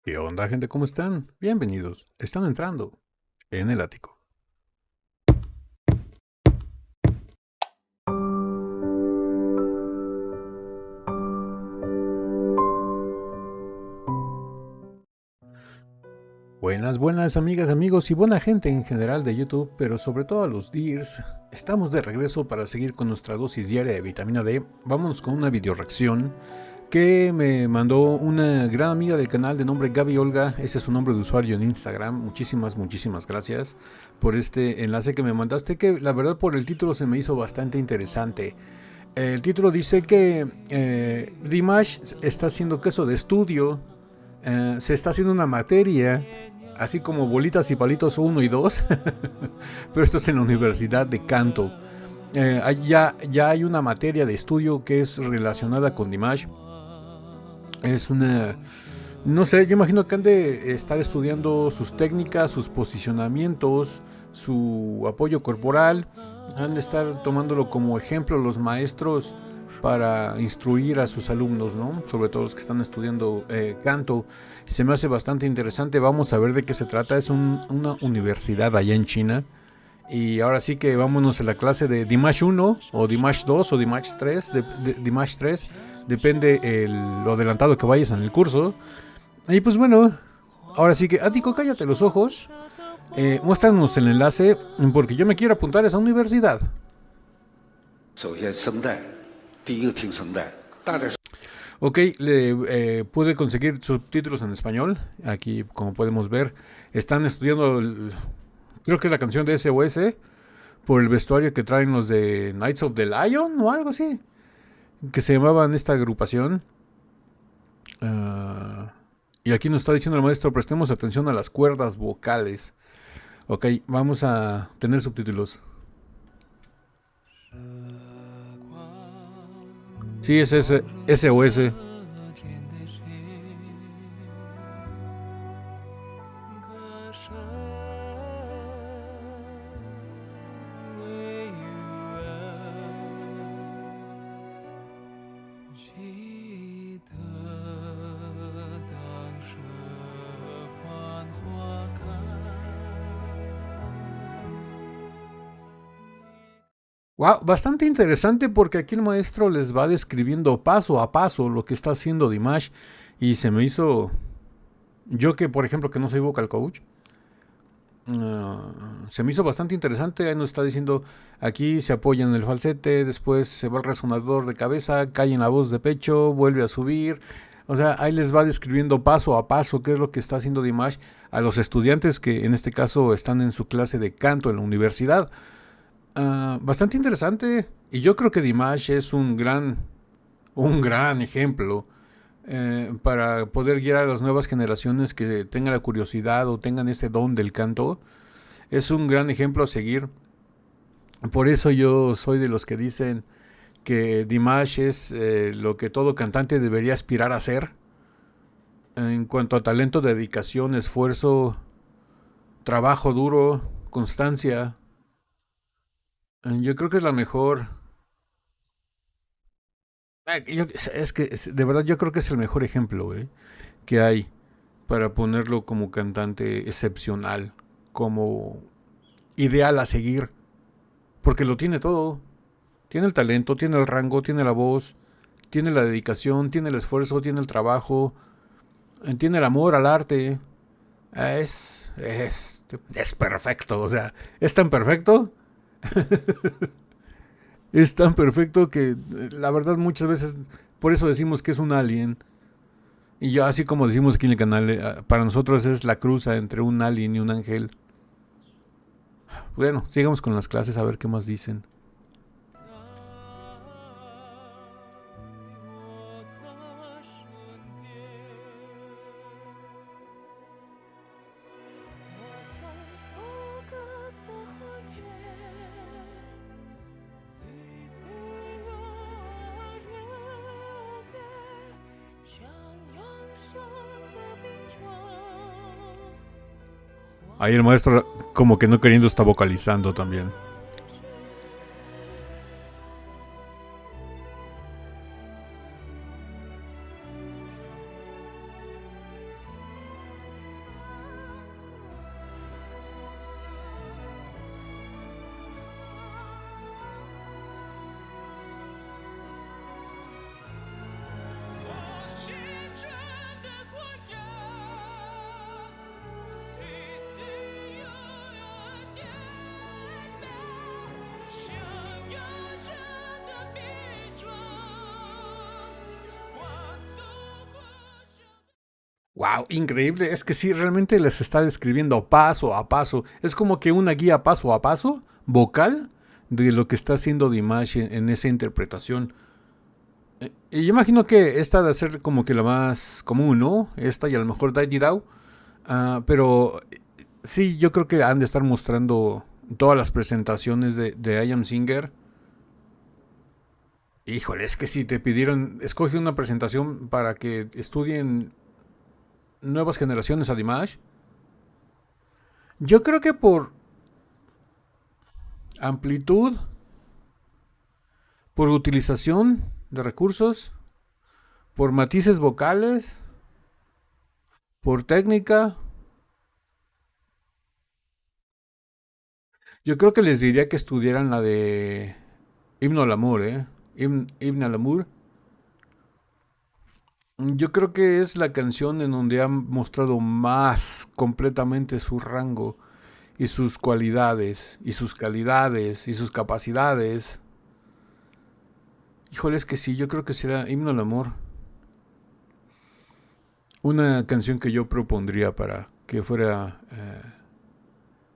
¿Qué onda, gente? ¿Cómo están? Bienvenidos. Están entrando en el ático. Buenas, buenas amigas, amigos y buena gente en general de YouTube, pero sobre todo a los Deers. Estamos de regreso para seguir con nuestra dosis diaria de vitamina D. Vámonos con una video reacción que me mandó una gran amiga del canal de nombre Gaby Olga. Ese es su nombre de usuario en Instagram. Muchísimas gracias por este enlace que me mandaste, que la verdad por el título se me hizo bastante interesante. El título dice que Dimash está haciendo queso de estudio, se está haciendo una materia, así como bolitas y palitos uno y 2, pero esto es en la Universidad de Canto. Ya hay una materia de estudio que es relacionada con Dimash. Es una... No sé, yo imagino que han de estar estudiando sus técnicas, sus posicionamientos, su apoyo corporal. Han de estar tomándolo como ejemplo los maestros para instruir a sus alumnos, ¿no? Sobre todo los que están estudiando canto. Se me hace bastante interesante. Vamos a ver de qué se trata. Es una universidad allá en China. Y ahora sí que vámonos a la clase de Dimash 1 o Dimash 2 o Dimash 3. Dimash 3. Depende lo adelantado que vayas en el curso. Y pues bueno, ahora sí que, Ático, cállate los ojos. Muéstranos el enlace porque yo me quiero apuntar a esa universidad. Ok, pude conseguir subtítulos en español. Aquí, como podemos ver, están estudiando, creo que es la canción de SOS, por el vestuario que traen los de Knights of the Lion o algo así, que se llamaban esta agrupación. Ah, y aquí nos está diciendo el maestro, prestemos atención a las cuerdas vocales. Ok, vamos a tener subtítulos. Sí, es ese, SOS. Wow, bastante interesante porque aquí el maestro les va describiendo paso a paso lo que está haciendo Dimash y se me hizo, yo que por ejemplo que no soy vocal coach, se me hizo bastante interesante. Ahí nos está diciendo, aquí se apoya en el falsete, después se va el resonador de cabeza, cae en la voz de pecho, vuelve a subir. O sea, ahí les va describiendo paso a paso qué es lo que está haciendo Dimash a los estudiantes que en este caso están en su clase de canto en la universidad. Bastante interesante. Y yo creo que Dimash es un gran ejemplo para poder guiar a las nuevas generaciones que tengan la curiosidad o tengan ese don del canto. Es un gran ejemplo a seguir. Por eso yo soy de los que dicen que Dimash es lo que todo cantante debería aspirar a ser. En cuanto a talento, dedicación, esfuerzo, trabajo duro, constancia. Yo creo que es la mejor. Es que de verdad yo creo que es el mejor ejemplo que hay para ponerlo como cantante excepcional, como ideal a seguir, porque lo tiene todo. Tiene el talento, tiene el rango, tiene la voz, tiene la dedicación, tiene el esfuerzo, tiene el trabajo, tiene el amor al arte. Es perfecto, o sea, es tan perfecto, es tan perfecto que la verdad muchas veces por eso decimos que es un alien. Y ya así como decimos aquí en el canal, para nosotros es la cruza entre un alien y un ángel. Bueno, sigamos con las clases a ver qué más dicen. Ahí el maestro como que no queriendo está vocalizando también. Wow, increíble. Es que sí, realmente les está describiendo paso a paso. Es como que una guía paso a paso, vocal, de lo que está haciendo Dimash en esa interpretación. Y yo imagino que esta de ser como que la más común, ¿no? Esta y a lo mejor Daddy Dao. Pero sí, yo creo que han de estar mostrando todas las presentaciones de I Am Singer. Híjole, es que si te pidieron, escoge una presentación para que estudien nuevas generaciones a Dimash. Yo creo que por amplitud, por utilización de recursos, por matices vocales, por técnica, yo creo que les diría que estudiaran la de Himno al Amor, ¿eh? Himno al Amor. Yo creo que es la canción en donde han mostrado más completamente su rango y sus cualidades y sus calidades y sus capacidades. Híjole, es que sí, yo creo que será Himno al Amor. Una canción que yo propondría para que fuera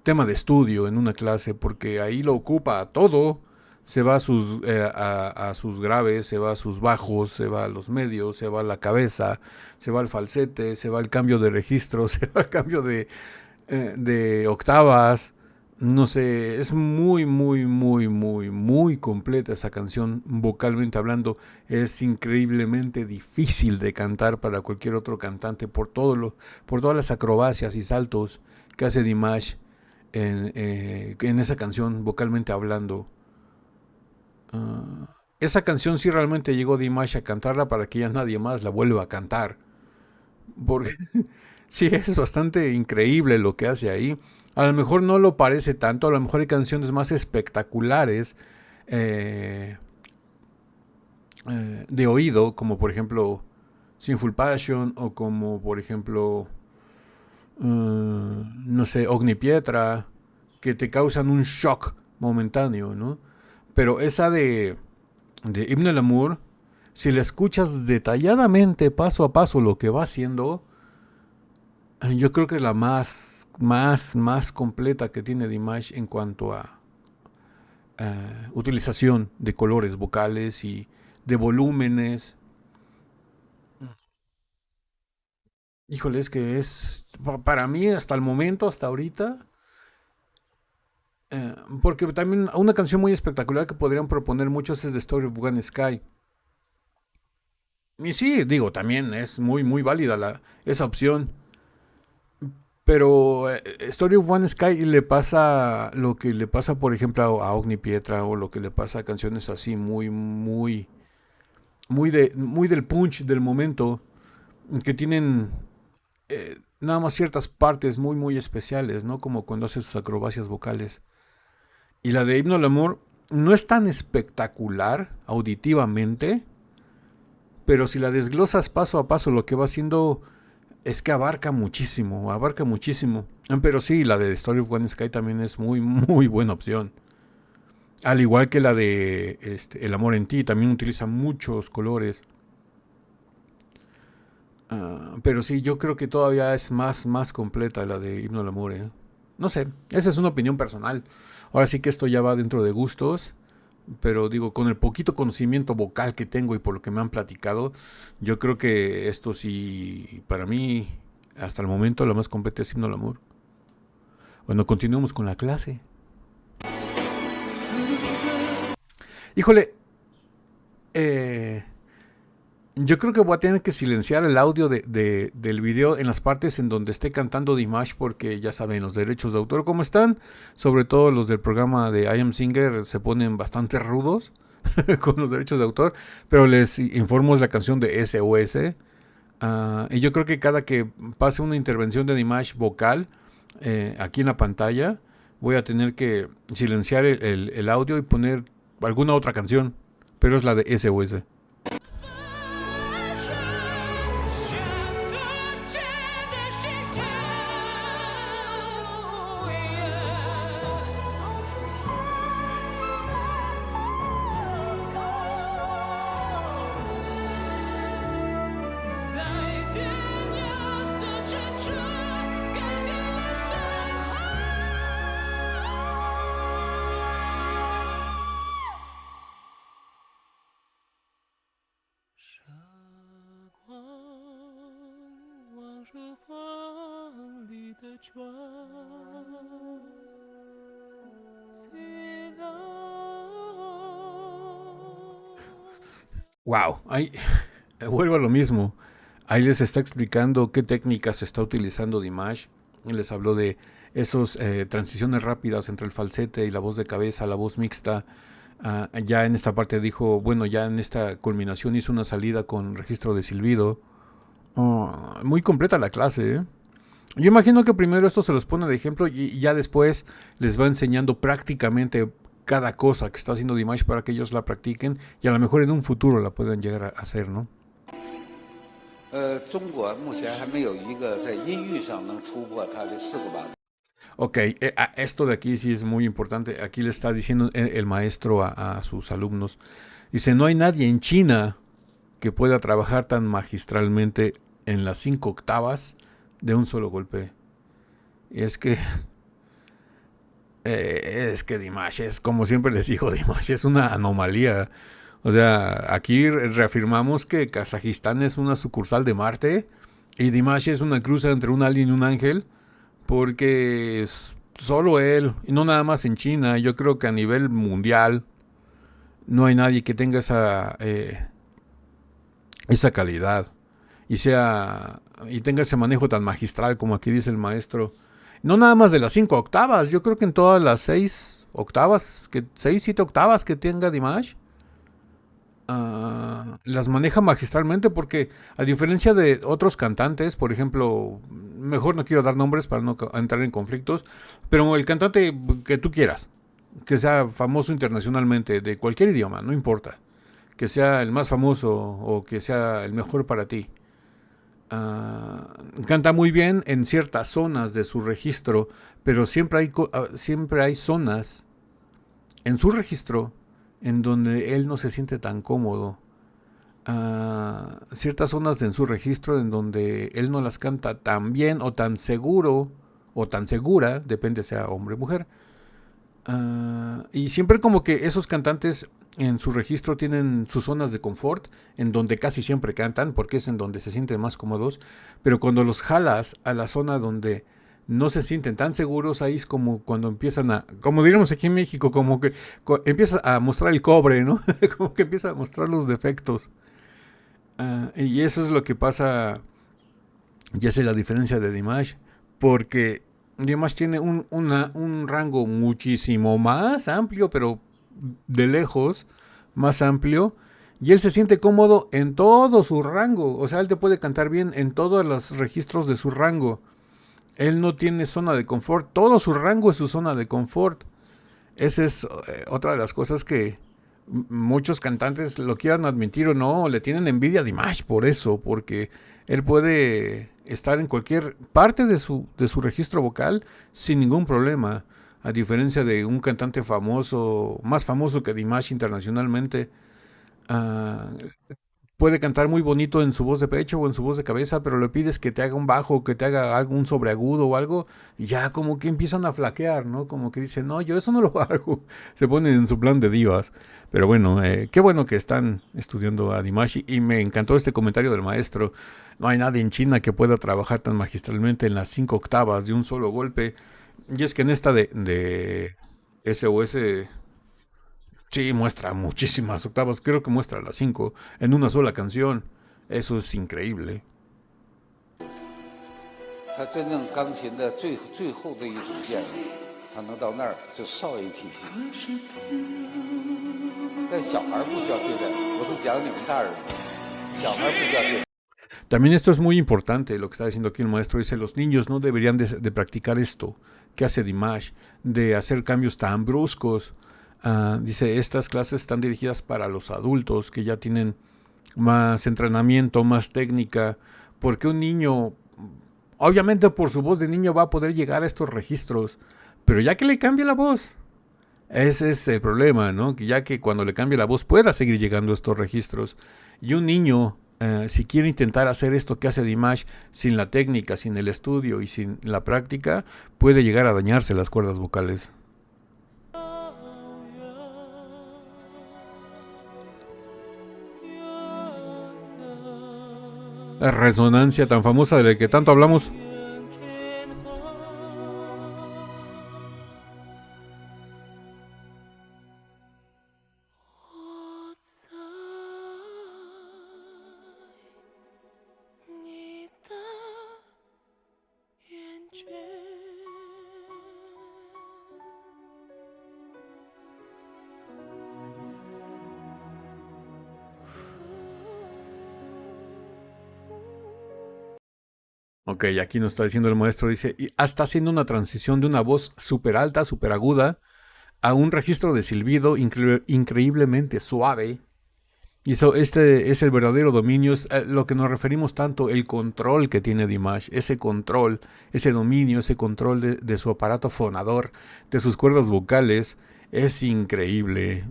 tema de estudio en una clase, porque ahí lo ocupa todo. Se va a sus graves, se va a sus bajos, se va a los medios, se va a la cabeza, se va al falsete, se va al cambio de registro, se va al cambio de octavas. No sé, es muy, muy, muy, muy, muy completa esa canción, vocalmente hablando. Es increíblemente difícil de cantar para cualquier otro cantante por todas las acrobacias y saltos que hace Dimash en esa canción, vocalmente hablando. Esa canción sí realmente llegó Dimash a cantarla para que ya nadie más la vuelva a cantar. Porque sí, es bastante increíble lo que hace ahí. A lo mejor no lo parece tanto, a lo mejor hay canciones más espectaculares eh, de oído, como por ejemplo Sinful Passion, o como por ejemplo, no sé, Ognipietra, que te causan un shock momentáneo, ¿no? Pero esa de Himno al Amor, si la escuchas detalladamente, paso a paso, lo que va haciendo, yo creo que es la más completa que tiene Dimash en cuanto a utilización de colores vocales y de volúmenes. Híjole, es que es, para mí, hasta el momento, hasta ahorita, porque también una canción muy espectacular que podrían proponer muchos es The Story of One Sky. Y sí, digo, también es muy, muy válida esa opción. Pero Story of One Sky le pasa lo que le pasa, por ejemplo, a Ogni Pietra, o lo que le pasa a canciones así muy, muy, muy del punch del momento, que tienen nada más ciertas partes muy, muy especiales, ¿no? Como cuando hace sus acrobacias vocales. Y la de Himno al Amor no es tan espectacular auditivamente, pero si la desglosas paso a paso, lo que va haciendo es que abarca muchísimo, abarca muchísimo. Pero sí, la de Story of One Sky también es muy, muy buena opción. Al igual que la de El Amor en Ti, también utiliza muchos colores. Pero sí, yo creo que todavía es más completa la de Himno al Amor. No sé, esa es una opinión personal. Ahora sí que esto ya va dentro de gustos. Pero digo, con el poquito conocimiento vocal que tengo y por lo que me han platicado, yo creo que esto sí, para mí, hasta el momento, lo más completo es Himno al Amor. Bueno, continuamos con la clase. Híjole, eh, yo creo que voy a tener que silenciar el audio del video en las partes en donde esté cantando Dimash, porque ya saben, los derechos de autor cómo están. Sobre todo los del programa de I Am Singer se ponen bastante rudos con los derechos de autor. Pero les informo, es la canción de SOS. Y yo creo que cada que pase una intervención de Dimash vocal aquí en la pantalla, voy a tener que silenciar el audio y poner alguna otra canción. Pero es la de SOS. Wow, ahí vuelvo a lo mismo. Ahí les está explicando qué técnicas está utilizando Dimash. Les habló de esos transiciones rápidas entre el falsete y la voz de cabeza, la voz mixta. Ya en esta parte dijo, bueno, ya en esta culminación hizo una salida con registro de silbido. Muy completa la clase, ¿eh? Yo imagino que primero esto se los pone de ejemplo y ya después les va enseñando prácticamente cada cosa que está haciendo Dimash para que ellos la practiquen y a lo mejor en un futuro la puedan llegar a hacer, ¿no? Ok, esto de aquí sí es muy importante. Aquí le está diciendo el maestro a sus alumnos. Dice, no hay nadie en China que pueda trabajar tan magistralmente en las 5 octavas de un solo golpe. Y es que Dimash es, como siempre les digo, Dimash es una anomalía. O sea, aquí reafirmamos que Kazajistán es una sucursal de Marte y Dimash es una cruza entre un alien y un ángel, porque solo él, y no nada más en China, yo creo que a nivel mundial no hay nadie que tenga esa calidad y tenga ese manejo tan magistral como aquí dice el maestro. No nada más de las 5 octavas, yo creo que en todas las 6 octavas, 6, 7 octavas que tenga Dimash, las maneja magistralmente, porque a diferencia de otros cantantes, por ejemplo, mejor no quiero dar nombres para no entrar en conflictos, pero el cantante que tú quieras, que sea famoso internacionalmente, de cualquier idioma, no importa, que sea el más famoso o que sea el mejor para ti, canta muy bien en ciertas zonas de su registro, pero siempre hay zonas en su registro en donde él no se siente tan cómodo. Ciertas zonas en su registro en donde él no las canta tan bien o tan seguro o tan segura, depende sea hombre o mujer. Y siempre como que esos cantantes en su registro tienen sus zonas de confort, en donde casi siempre cantan, porque es en donde se sienten más cómodos, pero cuando los jalas a la zona donde no se sienten tan seguros, ahí es como cuando empiezan como diríamos aquí en México, como que empieza a mostrar el cobre, ¿no? Como que empieza a mostrar los defectos. Y eso es lo que pasa, ya sé la diferencia de Dimash, porque Dimash tiene un rango muchísimo más amplio, pero de lejos más amplio, y él se siente cómodo en todo su rango. O sea, él te puede cantar bien en todos los registros de su rango. Él no tiene zona de confort, todo su rango es su zona de confort. Esa es otra de las cosas que muchos cantantes, lo quieran admitir o no, le tienen envidia a Dimash por eso, porque él puede estar en cualquier parte de su registro vocal sin ningún problema, a diferencia de un cantante famoso, más famoso que Dimash internacionalmente. uh, Puede cantar muy bonito en su voz de pecho o en su voz de cabeza, pero le pides que te haga un bajo, que te haga algún sobreagudo o algo, y ya como que empiezan a flaquear, ¿no? Como que dicen, no, yo eso no lo hago. Se ponen en su plan de divas. Pero bueno, qué bueno que están estudiando a Dimash, y me encantó este comentario del maestro. No hay nadie en China que pueda trabajar tan magistralmente en las 5 octavas de un solo golpe. Y es que en esta de SOS, sí, muestra muchísimas octavas. Creo que muestra las 5 en una sola canción. Eso es increíble. También esto es muy importante, lo que está diciendo aquí el maestro. Dice, los niños no deberían de practicar esto que hace Dimash, de hacer cambios tan bruscos. Dice, estas clases están dirigidas para los adultos que ya tienen más entrenamiento, más técnica, porque un niño, obviamente por su voz de niño va a poder llegar a estos registros, pero ya que le cambie la voz, ese es el problema, ¿no? Que ya que cuando le cambie la voz pueda seguir llegando a estos registros. Y un niño, si quiere intentar hacer esto que hace Dimash sin la técnica, sin el estudio y sin la práctica, puede llegar a dañarse las cuerdas vocales. La resonancia tan famosa de la que tanto hablamos. Ok, aquí nos está diciendo el maestro, dice, y está haciendo una transición de una voz súper alta, súper aguda, a un registro de silbido increíblemente suave. Y este es el verdadero dominio, es lo que nos referimos tanto, el control que tiene Dimash, ese control, ese dominio, ese control de su aparato fonador, de sus cuerdas vocales, es increíble.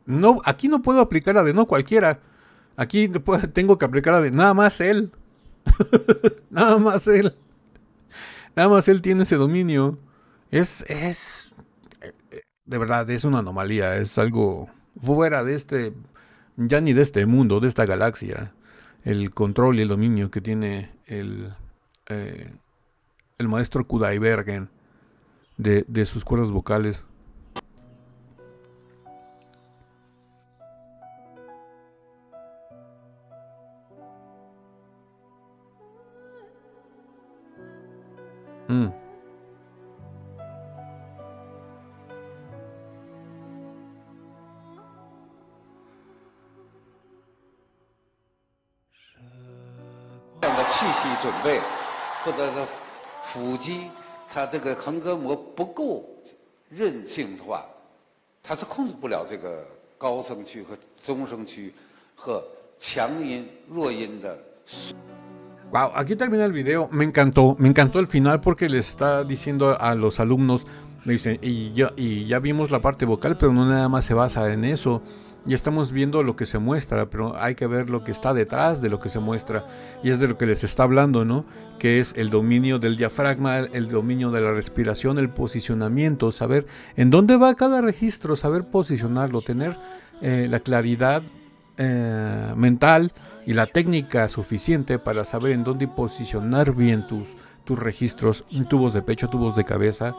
No, aquí no puedo aplicar la de no cualquiera, aquí tengo que aplicar la de nada más él, nada más él, nada más él tiene ese dominio. Es de verdad, es una anomalía, es algo fuera de ya ni de este mundo, de esta galaxia, el control y el dominio que tiene eh, el maestro Kudaibergen de sus cuerdas vocales. Mm. 这样的气息准备，或者的腹肌，它这个横膈膜不够韧性的话，它是控制不了这个高声区和中声区和强音、弱音的。Wow, aquí termina el video. Me encantó el final porque le está diciendo a los alumnos, me dicen, y ya vimos la parte vocal, pero no nada más se basa en eso. Ya estamos viendo lo que se muestra, pero hay que ver lo que está detrás de lo que se muestra. Y es de lo que les está hablando, ¿no? Que es el dominio del diafragma, el dominio de la respiración, el posicionamiento, saber en dónde va cada registro, saber posicionarlo, tener la claridad mental y la técnica suficiente para saber en dónde posicionar bien tus registros, tubos de pecho, tubos de cabeza.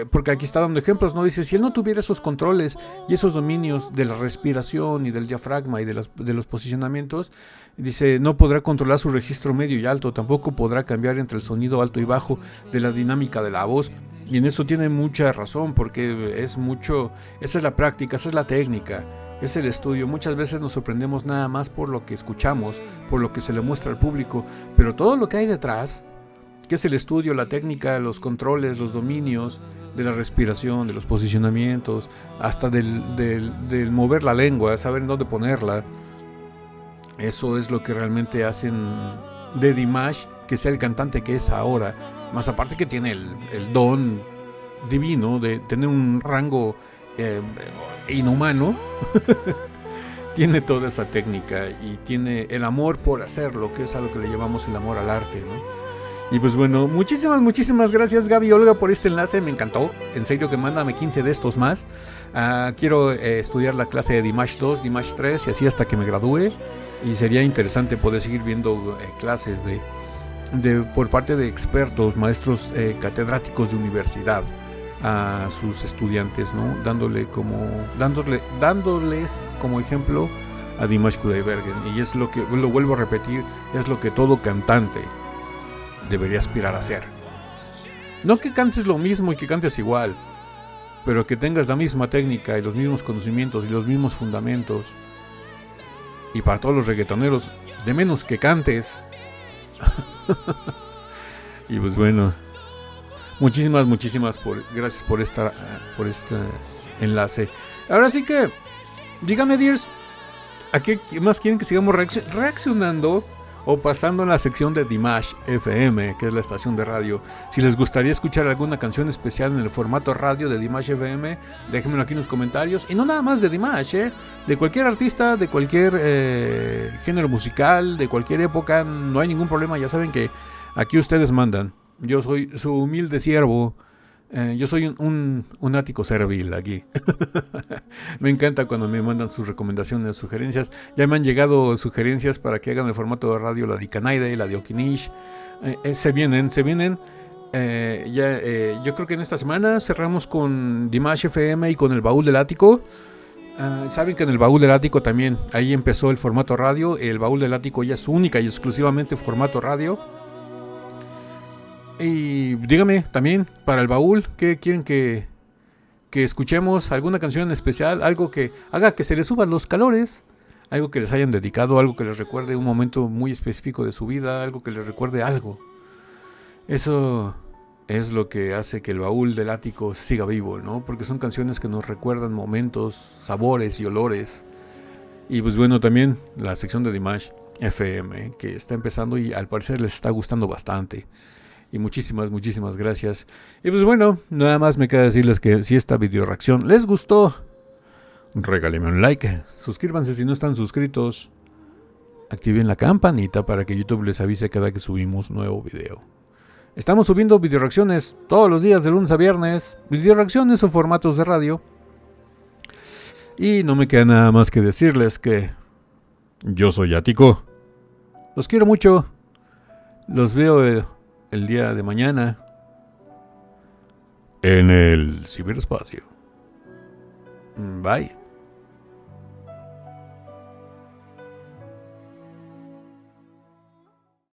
Porque aquí está dando ejemplos, ¿no? Dice, si él no tuviera esos controles y esos dominios de la respiración y del diafragma y de los posicionamientos, dice, no podrá controlar su registro medio y alto, tampoco podrá cambiar entre el sonido alto y bajo de la dinámica de la voz. Y en eso tiene mucha razón, porque esa es la práctica, esa es la técnica, es el estudio. Muchas veces nos sorprendemos nada más por lo que escuchamos, por lo que se le muestra al público, pero todo lo que hay detrás, que es el estudio, la técnica, los controles, los dominios de la respiración, de los posicionamientos, hasta del mover la lengua, saber en dónde ponerla. Eso es lo que realmente hacen de Dimash que sea el cantante que es ahora. Más aparte que tiene el don divino de tener un rango inhumano. Tiene toda esa técnica y tiene el amor por hacerlo, que es a lo que le llamamos el amor al arte, ¿no? Y pues bueno, muchísimas gracias Gaby Olga por este enlace, me encantó. En serio que mándame 15 de estos más. Quiero estudiar la clase de Dimash 2, Dimash 3 y así hasta que me gradúe. Y sería interesante poder seguir viendo clases por parte de expertos, maestros catedráticos de universidad a sus estudiantes, ¿no? Dándoles como ejemplo a Dimash Kudaibergen. Y es lo que, lo vuelvo a repetir, es lo que todo cantante debería aspirar a hacer. No que cantes lo mismo y que cantes igual, pero que tengas la misma técnica y los mismos conocimientos y los mismos fundamentos. Y para todos los reggaetoneros, de menos que cantes. Y pues bueno, muchísimas gracias por este enlace. Ahora sí que, díganme, dears, ¿a qué más quieren que sigamos reaccionando? O pasando en la sección de Dimash FM, que es la estación de radio. Si les gustaría escuchar alguna canción especial en el formato radio de Dimash FM, déjenmelo aquí en los comentarios. Y no nada más de Dimash, de cualquier artista, de cualquier género musical, de cualquier época, no hay ningún problema. Ya saben que aquí ustedes mandan. Yo soy su humilde siervo. Yo soy un ático servil aquí. Me encanta cuando me mandan sus recomendaciones, sugerencias. Ya me han llegado sugerencias para que hagan el formato de radio la de Kanaide, la de Okinish. Se vienen. Yo creo que en esta semana cerramos con Dimash FM y con el Baúl del Ático. Saben que en el Baúl del Ático también, ahí empezó el formato radio. El Baúl del Ático ya es única y exclusivamente formato radio. Y dígame también, para el baúl, ¿qué quieren que escuchemos? ¿Alguna canción en especial? Algo que haga que se les suban los calores. algo que les hayan dedicado, algo que les recuerde un momento muy específico de su vida, algo que les recuerde algo. Eso es lo que hace que el baúl del ático siga vivo, ¿no? Porque son canciones que nos recuerdan momentos, sabores y olores. Y pues bueno, también la sección de Dimash FM, que está empezando y al parecer les está gustando bastante. Y muchísimas gracias. Y pues bueno, nada más me queda decirles que si esta video reacción les gustó, regálenme un like, suscríbanse si no están suscritos, activen la campanita para que YouTube les avise cada que subimos nuevo video. Estamos subiendo video reacciones todos los días de lunes a viernes, video reacciones o formatos de radio. Y no me queda nada más que decirles que yo soy Ático. Los quiero mucho. Los veo el día de mañana en el ciberespacio. Bye.